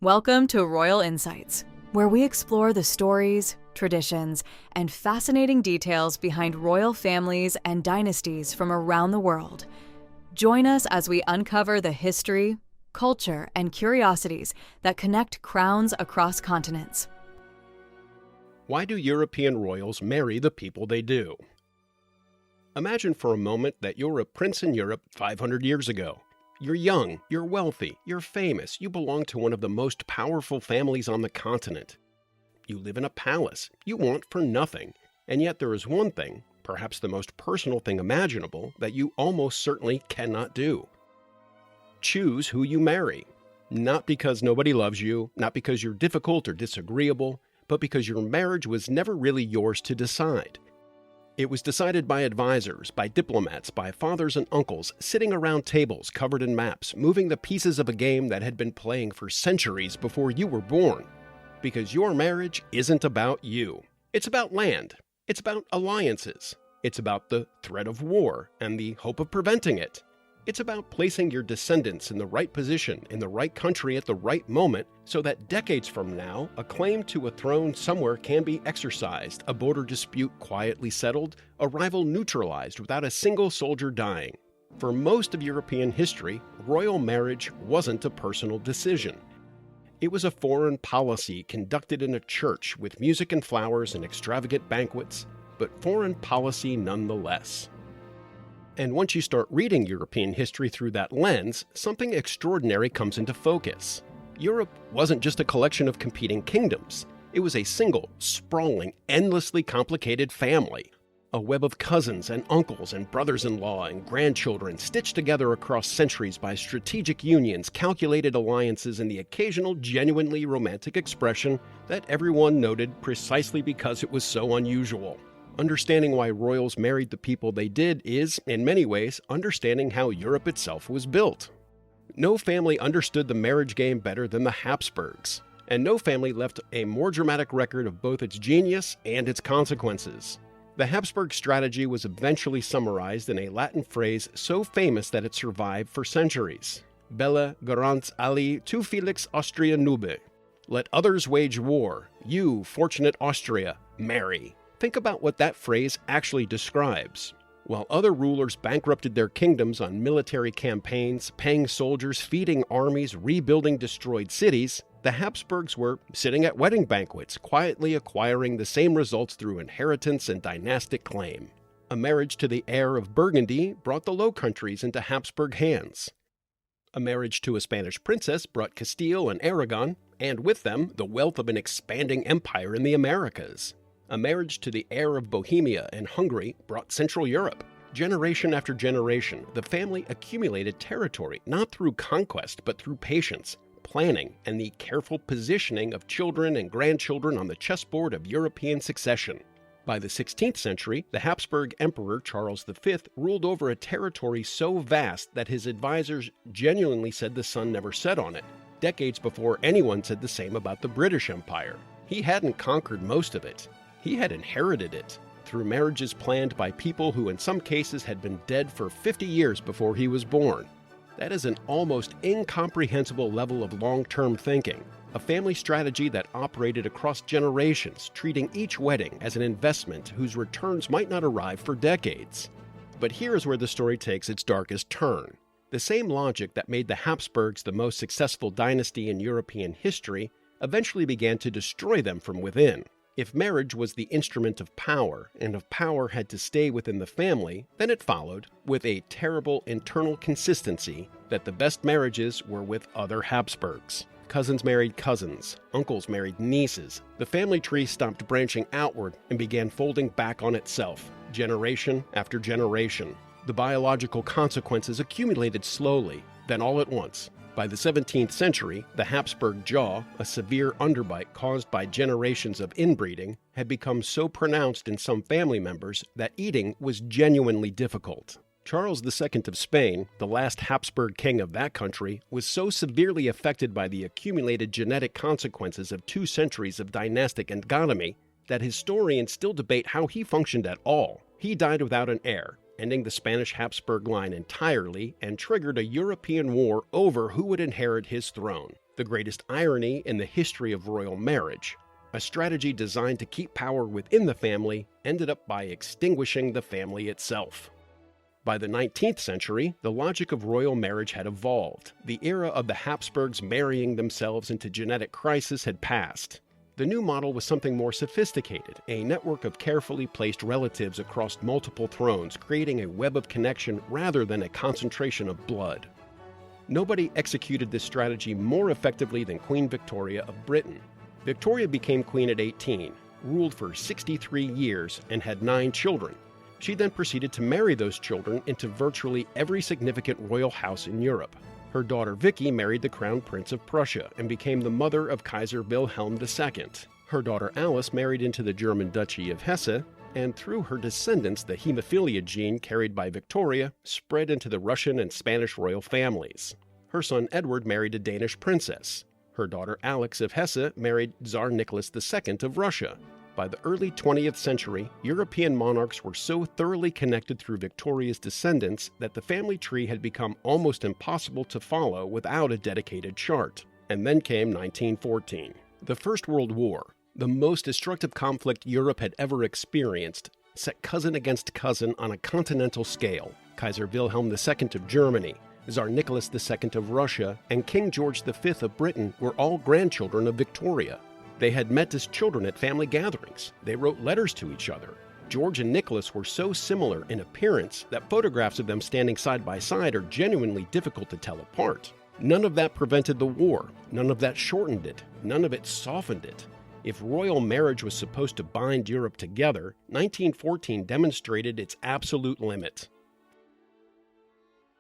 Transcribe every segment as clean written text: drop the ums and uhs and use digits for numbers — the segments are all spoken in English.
Welcome to Royal Insights, where we explore the stories, traditions, and fascinating details behind royal families and dynasties from around the world. Join us as we uncover the history, culture, and curiosities that connect crowns across continents. Why do European royals marry the people they do? Imagine for a moment that you're a prince in Europe 500 years ago. You're young, you're wealthy, you're famous, you belong to one of the most powerful families on the continent. You live in a palace, you want for nothing, and yet there is one thing, perhaps the most personal thing imaginable, that you almost certainly cannot do. Choose who you marry. Not because nobody loves you, not because you're difficult or disagreeable, but because your marriage was never really yours to decide. It was decided by advisors, by diplomats, by fathers and uncles, sitting around tables covered in maps, moving the pieces of a game that had been playing for centuries before you were born. Because your marriage isn't about you. It's about land. It's about alliances. It's about the threat of war and the hope of preventing it. It's about placing your descendants in the right position, in the right country at the right moment, so that decades from now, a claim to a throne somewhere can be exercised, a border dispute quietly settled, a rival neutralized without a single soldier dying. For most of European history, royal marriage wasn't a personal decision. It was a foreign policy conducted in a church with music and flowers and extravagant banquets, but foreign policy nonetheless. And once you start reading European history through that lens, something extraordinary comes into focus. Europe wasn't just a collection of competing kingdoms. It was a single, sprawling, endlessly complicated family. A web of cousins and uncles and brothers-in-law and grandchildren stitched together across centuries by strategic unions, calculated alliances, and the occasional genuinely romantic expression that everyone noted precisely because it was so unusual. Understanding why royals married the people they did is, in many ways, understanding how Europe itself was built. No family understood the marriage game better than the Habsburgs, and no family left a more dramatic record of both its genius and its consequences. The Habsburg strategy was eventually summarized in a Latin phrase so famous that it survived for centuries. Bella garant ali tu felix Austria nube. Let others wage war, you, fortunate Austria, marry. Think about what that phrase actually describes. While other rulers bankrupted their kingdoms on military campaigns, paying soldiers, feeding armies, rebuilding destroyed cities, the Habsburgs were sitting at wedding banquets, quietly acquiring the same results through inheritance and dynastic claim. A marriage to the heir of Burgundy brought the Low Countries into Habsburg hands. A marriage to a Spanish princess brought Castile and Aragon, and with them, the wealth of an expanding empire in the Americas. A marriage to the heir of Bohemia and Hungary brought Central Europe. Generation after generation, the family accumulated territory not through conquest but through patience, planning, and the careful positioning of children and grandchildren on the chessboard of European succession. By the 16th century, the Habsburg Emperor Charles V ruled over a territory so vast that his advisors genuinely said the sun never set on it, decades before anyone said the same about the British Empire. He hadn't conquered most of it. He had inherited it through marriages planned by people who in some cases had been dead for 50 years before he was born. That is an almost incomprehensible level of long-term thinking, a family strategy that operated across generations, treating each wedding as an investment whose returns might not arrive for decades. But here is where the story takes its darkest turn. The same logic that made the Habsburgs the most successful dynasty in European history eventually began to destroy them from within. If marriage was the instrument of power, and if power had to stay within the family, then it followed, with a terrible internal consistency, that the best marriages were with other Habsburgs. Cousins married cousins, uncles married nieces. The family tree stopped branching outward and began folding back on itself, generation after generation. The biological consequences accumulated slowly, then all at once. By the 17th century, the Habsburg jaw, a severe underbite caused by generations of inbreeding, had become so pronounced in some family members that eating was genuinely difficult. Charles II of Spain, the last Habsburg king of that country, was so severely affected by the accumulated genetic consequences of 2 centuries of dynastic endogamy that historians still debate how he functioned at all. He died without an heir, ending the Spanish Habsburg line entirely, and triggered a European war over who would inherit his throne. the greatest irony in the history of royal marriage. A strategy designed to keep power within the family ended up by extinguishing the family itself. By the 19th century, the logic of royal marriage had evolved. The era of the Habsburgs marrying themselves into genetic crisis had passed. The new model was something more sophisticated, a network of carefully placed relatives across multiple thrones, creating a web of connection rather than a concentration of blood. Nobody executed this strategy more effectively than Queen Victoria of Britain. Victoria became queen at 18, ruled for 63 years, and had 9 children. She then proceeded to marry those children into virtually every significant royal house in Europe. Her daughter Vicky married the Crown Prince of Prussia and became the mother of Kaiser Wilhelm II. Her daughter Alice married into the German Duchy of Hesse, and through her descendants, the hemophilia gene carried by Victoria spread into the Russian and Spanish royal families. Her son Edward married a Danish princess. Her daughter Alix of Hesse married Tsar Nicholas II of Russia. By the early 20th century, European monarchs were so thoroughly connected through Victoria's descendants that the family tree had become almost impossible to follow without a dedicated chart. And then came 1914. The First World War, the most destructive conflict Europe had ever experienced, set cousin against cousin on a continental scale. Kaiser Wilhelm II of Germany, Tsar Nicholas II of Russia, and King George V of Britain were all grandchildren of Victoria. They had met as children at family gatherings. They wrote letters to each other. George and Nicholas were so similar in appearance that photographs of them standing side by side are genuinely difficult to tell apart. None of that prevented the war. None of that shortened it. None of it softened it. If royal marriage was supposed to bind Europe together, 1914 demonstrated its absolute limit.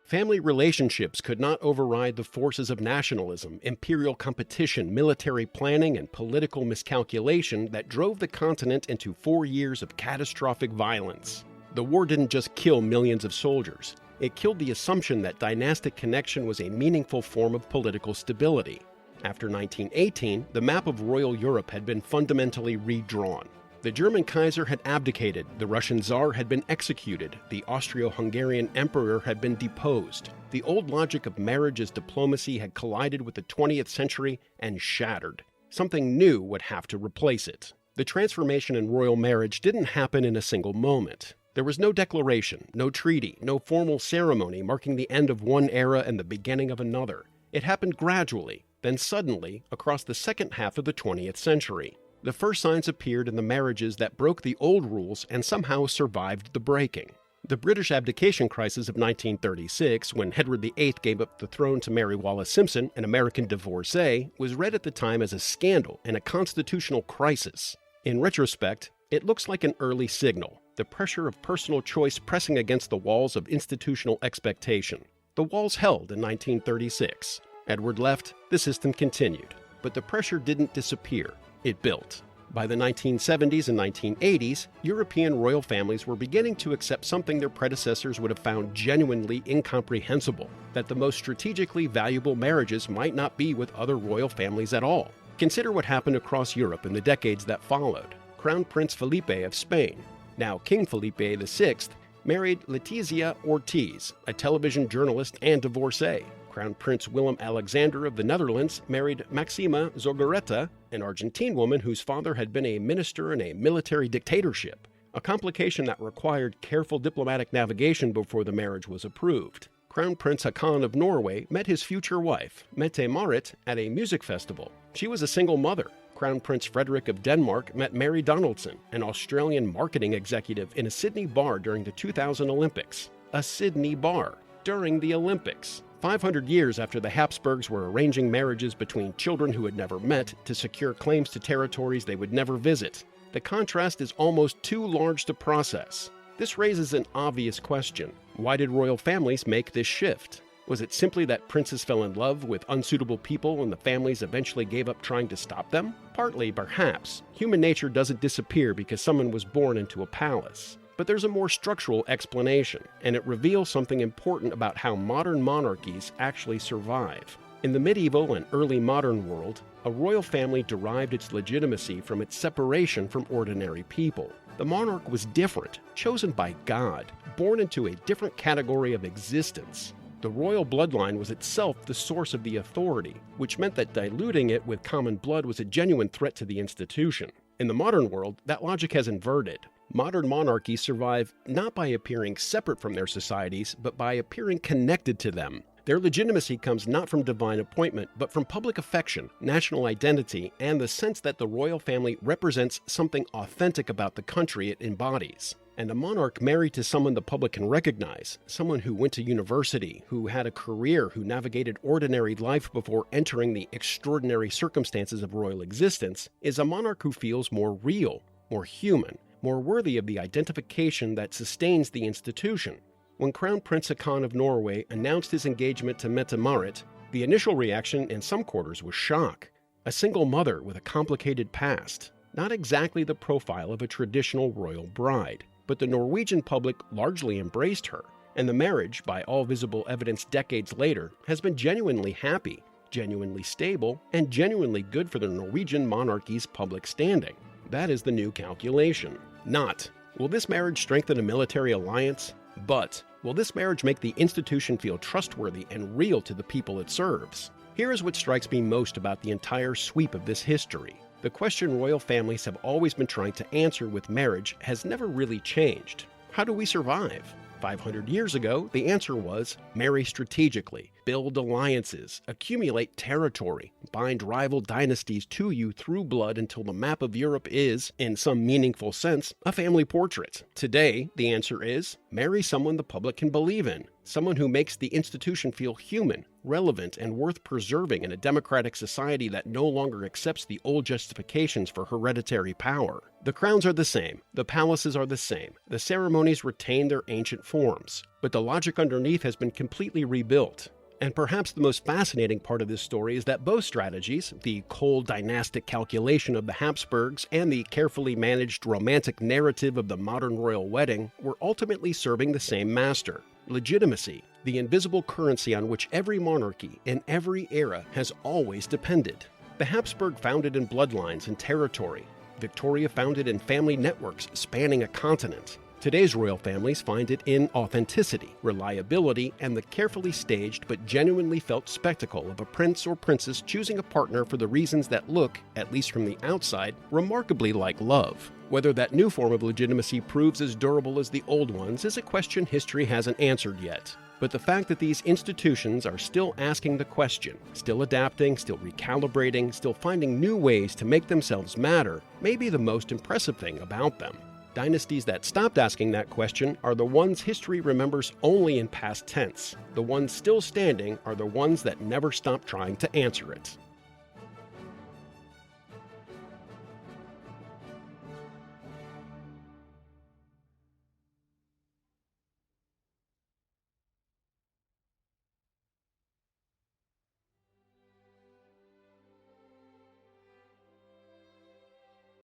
Family relationships could not override the forces of nationalism, imperial competition, military planning, and political miscalculation that drove the continent into 4 years of catastrophic violence. The war didn't just kill millions of soldiers. It killed the assumption that dynastic connection was a meaningful form of political stability. After 1918, the map of royal Europe had been fundamentally redrawn. The German Kaiser had abdicated, the Russian Tsar had been executed, the Austro-Hungarian Emperor had been deposed. The old logic of marriage as diplomacy had collided with the 20th century and shattered. Something new would have to replace it. The transformation in royal marriage didn't happen in a single moment. There was no declaration, no treaty, no formal ceremony marking the end of one era and the beginning of another. It happened gradually, then suddenly, across the second half of the 20th century. The first signs appeared in the marriages that broke the old rules and somehow survived the breaking. The British abdication crisis of 1936, when Edward VIII gave up the throne to Mary Wallace Simpson, an American divorcee, was read at the time as a scandal and a constitutional crisis. In retrospect, it looks like an early signal, the pressure of personal choice pressing against the walls of institutional expectation. The walls held in 1936. Edward left, the system continued. But the pressure didn't disappear. It built. By the 1970s and 1980s, European royal families were beginning to accept something their predecessors would have found genuinely incomprehensible, that the most strategically valuable marriages might not be with other royal families at all. Consider what happened across Europe in the decades that followed. Crown Prince Felipe of Spain, now King Felipe VI, married Letizia Ortiz, a television journalist and divorcee. Crown Prince Willem-Alexander of the Netherlands married Maxima Zorgareta, an Argentine woman whose father had been a minister in a military dictatorship, a complication that required careful diplomatic navigation before the marriage was approved. Crown Prince Haakon of Norway met his future wife, Mette-Marit, at a music festival. She was a single mother. Crown Prince Frederick of Denmark met Mary Donaldson, an Australian marketing executive, in a Sydney bar during the 2000 Olympics. A Sydney bar during the Olympics. 500 years after the Habsburgs were arranging marriages between children who had never met to secure claims to territories they would never visit. The contrast is almost too large to process. This raises an obvious question. Why did royal families make this shift? Was it simply that princes fell in love with unsuitable people and the families eventually gave up trying to stop them? Partly, perhaps. Human nature doesn't disappear because someone was born into a palace. But there's a more structural explanation, and it reveals something important about how modern monarchies actually survive. In the medieval and early modern world, a royal family derived its legitimacy from its separation from ordinary people. The monarch was different, chosen by God, born into a different category of existence. The royal bloodline was itself the source of the authority, which meant that diluting it with common blood was a genuine threat to the institution. In the modern world, that logic has inverted. Modern monarchies survive not by appearing separate from their societies, but by appearing connected to them. Their legitimacy comes not from divine appointment, but from public affection, national identity, and the sense that the royal family represents something authentic about the country it embodies. And a monarch married to someone the public can recognize, someone who went to university, who had a career, who navigated ordinary life before entering the extraordinary circumstances of royal existence, is a monarch who feels more real, more human, more worthy of the identification that sustains the institution. When Crown Prince Haakon of Norway announced his engagement to Mette-Marit, the initial reaction in some quarters was shock. A single mother with a complicated past, not exactly the profile of a traditional royal bride. But the Norwegian public largely embraced her, and the marriage, by all visible evidence decades later, has been genuinely happy, genuinely stable, and genuinely good for the Norwegian monarchy's public standing. That is the new calculation. Not, will this marriage strengthen a military alliance? But, will this marriage make the institution feel trustworthy and real to the people it serves? Here is what strikes me most about the entire sweep of this history. The question royal families have always been trying to answer with marriage has never really changed. How do we survive? 500 years ago, the answer was marry strategically, build alliances, accumulate territory, bind rival dynasties to you through blood until the map of Europe is, in some meaningful sense, a family portrait. Today, the answer is marry someone the public can believe in, someone who makes the institution feel human, relevant, and worth preserving in a democratic society that no longer accepts the old justifications for hereditary power. The crowns are the same, the palaces are the same, the ceremonies retain their ancient forms, but the logic underneath has been completely rebuilt. And perhaps the most fascinating part of this story is that both strategies, the cold dynastic calculation of the Habsburgs and the carefully managed romantic narrative of the modern royal wedding, were ultimately serving the same master: legitimacy, the invisible currency on which every monarchy in every era has always depended. The Habsburg founded in bloodlines and territory. Victoria founded in family networks spanning a continent. Today's royal families find it in authenticity, reliability, and the carefully staged but genuinely felt spectacle of a prince or princess choosing a partner for the reasons that look, at least from the outside, remarkably like love. Whether that new form of legitimacy proves as durable as the old ones is a question history hasn't answered yet. But the fact that these institutions are still asking the question, still adapting, still recalibrating, still finding new ways to make themselves matter, may be the most impressive thing about them. Dynasties that stopped asking that question are the ones history remembers only in past tense. The ones still standing are the ones that never stopped trying to answer it.